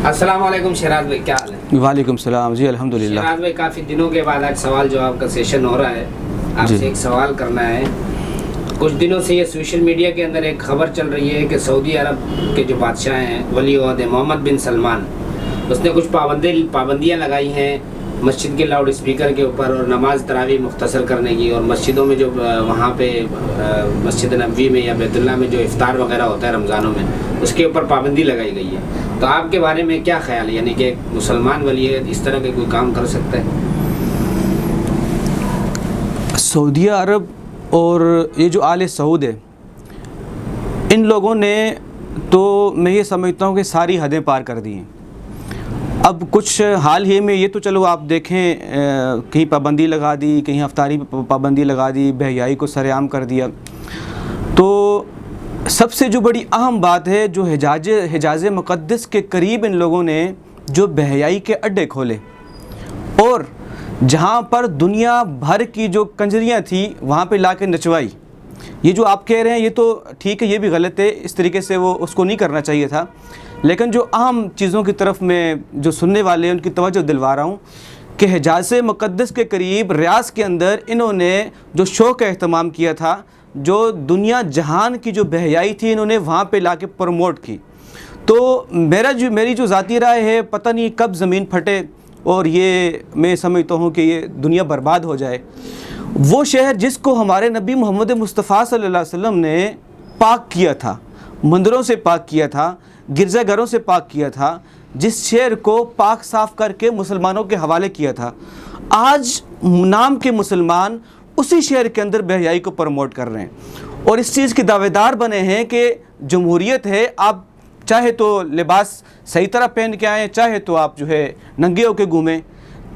अस्सलाम वालेकुम शहराज भाई, क्या हाल है? वालेकुम सलाम जी, अल्हम्दुलिल्लाह। शहराज भाई, काफ़ी दिनों के बाद आज सवाल जवाब का सेशन हो रहा है। आपसे एक सवाल करना है। कुछ दिनों से ये सोशल मीडिया के अंदर एक खबर चल रही है कि सऊदी अरब के जो बादशाह हैं वली ओहद मोहम्मद बिन सलमान, उसने कुछ पाबंदियाँ लगाई हैं मस्जिद के लाउड स्पीकर के ऊपर और नमाज तरावी मुख्तसर करने की, और मस्जिदों में जो वहाँ पे मस्जिद नबवी में या बैतुल्लाह में जो इफ्तार वगैरह होता है रमज़ानों में, उसके ऊपर पाबंदी लगाई गई है। तो आपके बारे में क्या ख्याल है, यानी कि एक मुसलमान वली है इस तरह के कोई काम कर सकता है? सऊदी अरब और ये जो आले सऊद है, इन लोगों ने तो मैं ये समझता हूँ कि सारी हदें पार कर दी हैं। अब कुछ हाल ही में ये तो चलो आप देखें, कहीं पाबंदी लगा दी, कहीं अफ्तारी पर पाबंदी लगा दी, बेहयाई को सरेआम कर दिया। तो सबसे जो बड़ी अहम बात है, जो हिजाज़ मुक़द्दस के करीब इन लोगों ने जो बेहयाई के अड्डे खोले और जहाँ पर दुनिया भर की जो कंजरियाँ थी वहाँ पे ला के नचवाई। ये जो आप कह रहे हैं ये तो ठीक है, ये भी गलत है, इस तरीके से वो उसको नहीं करना चाहिए था। लेकिन जो अहम चीज़ों की तरफ मैं जो सुनने वाले हैं उनकी तवज्जो दिलवा रहा हूँ कि हिजाज़ मुक़द्दस के करीब रियाज़ के अंदर इन्होंने जो शो का अहतमाम किया था, जो दुनिया जहान की जो बेहयाई थी, इन्होंने वहाँ पे ला के प्रमोट की। तो मेरी जो ज़ाती राय है, पता नहीं कब ज़मीन फटे और ये मैं समझता हूँ कि ये दुनिया बर्बाद हो जाए। वो शहर जिसको हमारे नबी मोहम्मद मुस्तफ़ा सल्लल्लाहु अलैहि वसल्लम ने पाक किया था, मंदिरों से पाक किया था, गिरजाघरों से पाक किया था, जिस शहर को पाक साफ़ करके मुसलमानों के हवाले किया था, आज नाम के मुसलमान उसी शहर के अंदर बेहयाई को प्रमोट कर रहे हैं और इस चीज़ के दावेदार बने हैं कि जमहूरियत है, आप चाहे तो लिबास सही तरह पहन के आएँ, चाहे तो आप जो है नंगे होके घूमें।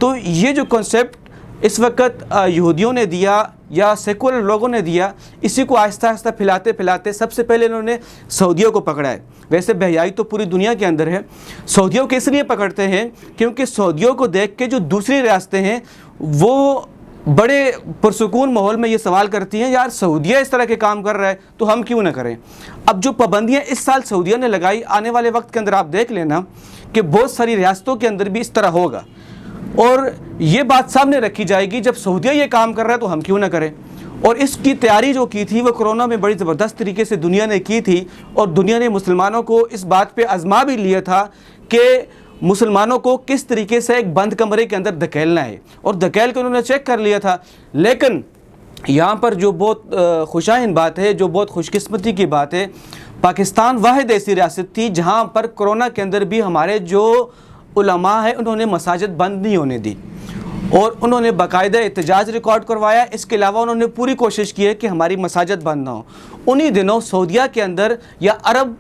तो ये जो कॉन्सेप्ट इस वक्त यहूदियों ने दिया या सेकुलर लोगों ने दिया, इसी को आहिस्ता आहिस्ता फैलाते फैलाते सबसे पहले इन्होंने सऊदियों को पकड़ा है। वैसे बेहयाई तो पूरी दुनिया के अंदर है, सऊदियों को इसलिए पकड़ते हैं क्योंकि सऊदियों को देख के जो दूसरी रियासतें हैं वो बड़े पुरसुकून माहौल में ये सवाल करती हैं, यार सऊदिया इस तरह के काम कर रहा है तो हम क्यों ना करें। अब जो पाबंदियाँ इस साल सऊदिया ने लगाई, आने वाले वक्त के अंदर आप देख लेना कि बहुत सारी रियासतों के अंदर भी इस तरह होगा और ये बात सामने रखी जाएगी, जब सऊदिया ये काम कर रहा है तो हम क्यों ना करें। और इसकी तैयारी जो की थी वो कोरोना में बड़ी ज़बरदस्त तरीके से दुनिया ने की थी और दुनिया ने मुसलमानों को इस बात पे आजमा भी लिया था कि मुसलमानों को किस तरीके से एक बंद कमरे के अंदर धकेलना है, और धकेल के उन्होंने चेक कर लिया था। लेकिन यहाँ पर जो बहुत खुशाइन बात है, जो बहुत खुशकिस्मती की बात है, पाकिस्तान वाहिद ऐसी रियासत थी जहाँ पर कोरोना के अंदर भी हमारे जो उलमा है उन्होंने मसाजिद बंद नहीं होने दी और उन्होंने बाकायदा एहतजाज रिकॉर्ड करवाया। इसके अलावा उन्होंने पूरी कोशिश की है कि हमारी मसाजिद बंद ना हो। उन्हीं दिनों सऊदिया के अंदर या अरब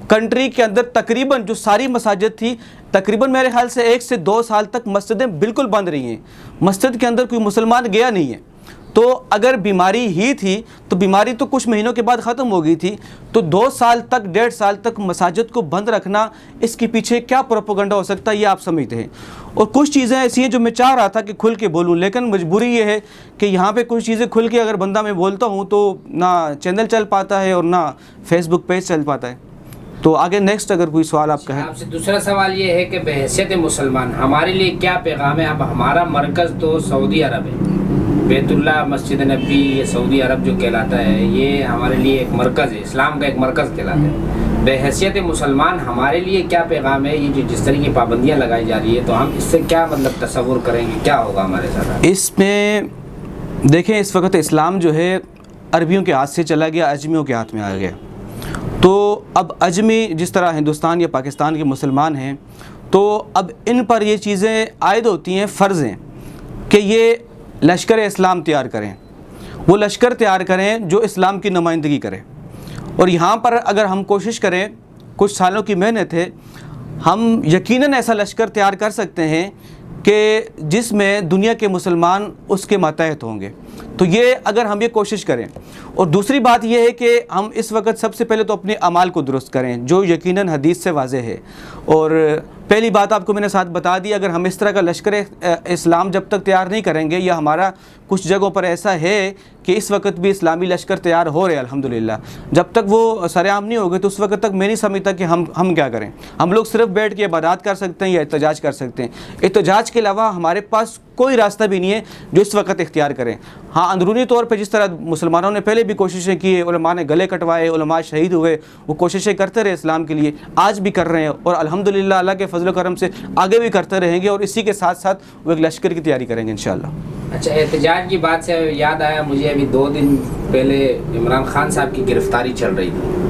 कंट्री के अंदर तकरीबन जो सारी मसाजिद थी, तकरीबन मेरे ख्याल से 1 से 2 साल तक मस्जिदें बिल्कुल बंद रही हैं। मस्जिद के अंदर कोई मुसलमान गया नहीं है। तो अगर बीमारी ही थी तो बीमारी तो कुछ महीनों के बाद ख़त्म हो गई थी। तो 2 साल तक 1.5 साल तक मसाजिद को बंद रखना, इसके पीछे क्या प्रोपेगेंडा हो सकता है ये आप समझते हैं। और कुछ चीज़ें ऐसी हैं जो मैं चाह रहा था कि खुल के बोलूं, लेकिन मजबूरी ये है कि यहाँ पे कुछ चीज़ें खुल के अगर बंदा मैं बोलता हूँ तो ना चैनल चल पाता है और ना फेसबुक पेज चल पाता है। तो आगे नेक्स्ट अगर कोई सवाल आपका है। आपसे दूसरा सवाल ये है कि बहैसियत मुसलमान हमारे लिए क्या पैगाम है? अब हमारा मरकज़ तो सऊदी अरब है, बैतुल्लाह मस्जिद नबी ये सऊदी अरब जो कहलाता है, ये हमारे लिए एक मरकज़ है, इस्लाम का एक मरकज़ कहलाता है। बहैसियत मुसलमान हमारे लिए क्या पैगाम है? ये जो जिस तरह की पाबंदियाँ लगाई जा रही है तो हम इससे क्या मतलब तसव्वुर करेंगे, क्या होगा हमारे साथ? इसमें देखें, इस वक्त इस्लाम जो है अरबियों के हाथ से चला गया, अजमियों के हाथ में आ गया। तो अब अजमी जिस तरह हिंदुस्तान या पाकिस्तान के मुसलमान हैं, तो अब इन पर ये चीज़ें आयद होती हैं, फ़र्ज़ हैं कि ये लश्कर इस्लाम तैयार करें, वो लश्कर तैयार करें जो इस्लाम की नुमाइंदगी करे। और यहाँ पर अगर हम कोशिश करें, कुछ सालों की मेहनत है, हम यकीनन ऐसा लश्कर तैयार कर सकते हैं कि जिसमें दुनिया के मुसलमान उसके मातहत होंगे। तो ये अगर हम ये कोशिश करें, और दूसरी बात ये है कि हम इस वक्त सबसे पहले तो अपने अमाल को दुरुस्त करें, जो यकीनन हदीस से वाज़े है। और पहली बात आपको मैंने साथ बता दी, अगर हम इस तरह का लश्कर इस्लाम जब तक तैयार नहीं करेंगे, या हमारा कुछ जगहों पर ऐसा है कि इस वक्त भी इस्लामी लश्कर तैयार हो रहे हैं अल्हम्दुलिल्लाह, जब तक वो सरेआम नहीं होगे तो उस वक्त तक मैं नहीं समझता कि हम क्या करें। हम लोग सिर्फ बैठ के इबादत कर सकते हैं या एहतजाज कर सकते हैं। एहतजाज के अलावा हमारे पास कोई रास्ता भी नहीं है जो इस वक्त इख्तियार करें। हाँ, अंदरूनी तौर पर जिस तरह मुसलमानों ने पहले भी कोशिशें की है, उलमा ने गले कटवाए, उलमा शहीद हुए, वो कोशिशें करते रहे इस्लाम के लिए, आज भी कर रहे हैं और अल्हम्दुलिल्लाह अल्लाह के फजल करम से आगे भी करते रहेंगे, और इसी के साथ साथ वो एक लश्कर की तैयारी करेंगे इंशाअल्लाह। अच्छा, एहतजाज की बात से याद आया मुझे, अभी 2 दिन पहले इमरान खान साहब की गिरफ्तारी चल रही थी।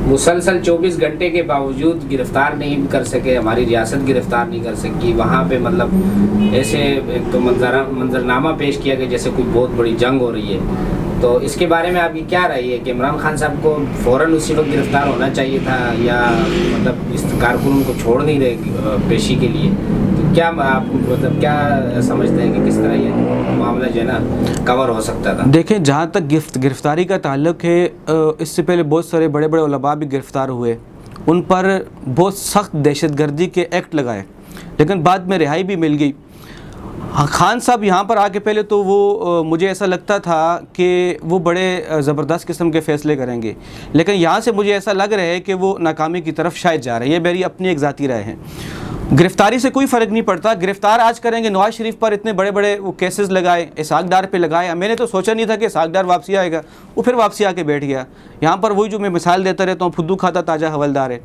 मुसलसल 24 घंटे के बावजूद गिरफ़्तार नहीं कर सके, हमारी रियासत गिरफ़्तार नहीं कर सकी। वहाँ पे मतलब ऐसे एक तो मंजरनामा पेश किया गया जैसे कोई बहुत बड़ी जंग हो रही है। तो इसके बारे में आपकी क्या राय है कि इमरान खान साहब को फ़ौरन उसी वक्त गिरफ़्तार होना चाहिए था, या मतलब इस कारकुन को छोड़ नहीं रहे पेशी के लिए? तो क्या आप मतलब क्या समझते हैं कि किस तरह ये मामला जो है ना कवर हो सकता था? देखें, जहाँ तक गिरफ़्तारी का ताल्लुक़ है, इससे पहले बहुत सारे बड़े बड़े उलमा भी गिरफ़्तार हुए, उन पर बहुत सख्त दहशतगर्दी के एक्ट लगाए, लेकिन बाद में रिहाई भी मिल गई। हाँ, खान साहब यहाँ पर आके पहले तो वो मुझे ऐसा लगता था कि वो बड़े ज़बरदस्त किस्म के फ़ैसले करेंगे, लेकिन यहाँ से मुझे ऐसा लग रहा है कि वो नाकामी की तरफ शायद जा रहे हैं। ये मेरी अपनी एक ज़ाती राय है। गिरफ़्तारी से कोई फ़र्क नहीं पड़ता। गिरफ़्तार आज करेंगे, नवाज़ शरीफ पर इतने बड़े बड़े वो केसेस लगाए, इसहाक डार पे लगाए। मैंने तो सोचा नहीं था कि इसहाक डार वापसी आएगा, वो फिर वापसी आके बैठ गया। यहाँ पर वही जो मैं मिसाल देता रहता हूँ, फुद्दू खाता ताज़ा हवलदार है।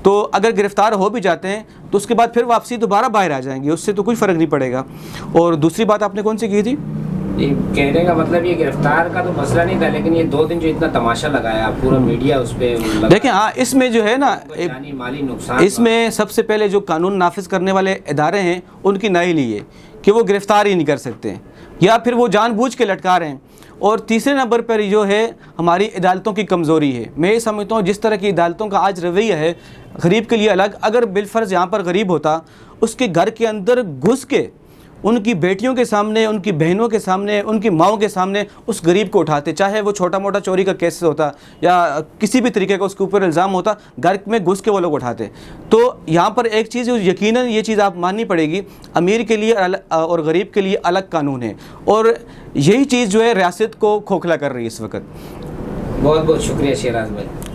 तो अगर गिरफ़्तार हो भी जाते हैं तो उसके बाद फिर वापसी दोबारा बाहर आ जाएंगे, उससे तो कोई फ़र्क नहीं पड़ेगा। और दूसरी बात आपने कौन सी की थी? कहने का मतलब ये गिरफ्तार का तो मसला नहीं था, लेकिन ये 2 दिन जो इतना तमाशा लगाया पूरा मीडिया उस पर। देखें, हाँ, इसमें जो है ना जानी माली नुकसान, इसमें सबसे पहले जो कानून नाफिज करने वाले इदारे हैं उनकी नाअहली है कि वो गिरफ़्तार ही नहीं कर सकते, या फिर वो जानबूझ के लटका रहे हैं। और तीसरे नंबर पर जो है हमारी अदालतों की कमज़ोरी है। मैं ये समझता हूँ जिस तरह की अदालतों का आज रवैया है, गरीब के लिए अलग, अगर बिलफ़र्ज़ यहाँ पर गरीब होता, उसके घर के अंदर घुस के उनकी बेटियों के सामने, उनकी बहनों के सामने, उनकी माओं के सामने उस गरीब को उठाते, चाहे वो छोटा मोटा चोरी का केस होता या किसी भी तरीके का उसके ऊपर इल्ज़ाम होता, घर में घुस के वो लोग उठाते। तो यहाँ पर एक चीज़ यकीनन ये चीज़ आप माननी पड़ेगी, अमीर के लिए और गरीब के लिए अलग कानून है, और यही चीज़ जो है रियासत को खोखला कर रही है इस वक्त। बहुत बहुत शुक्रिया शेराज भाई।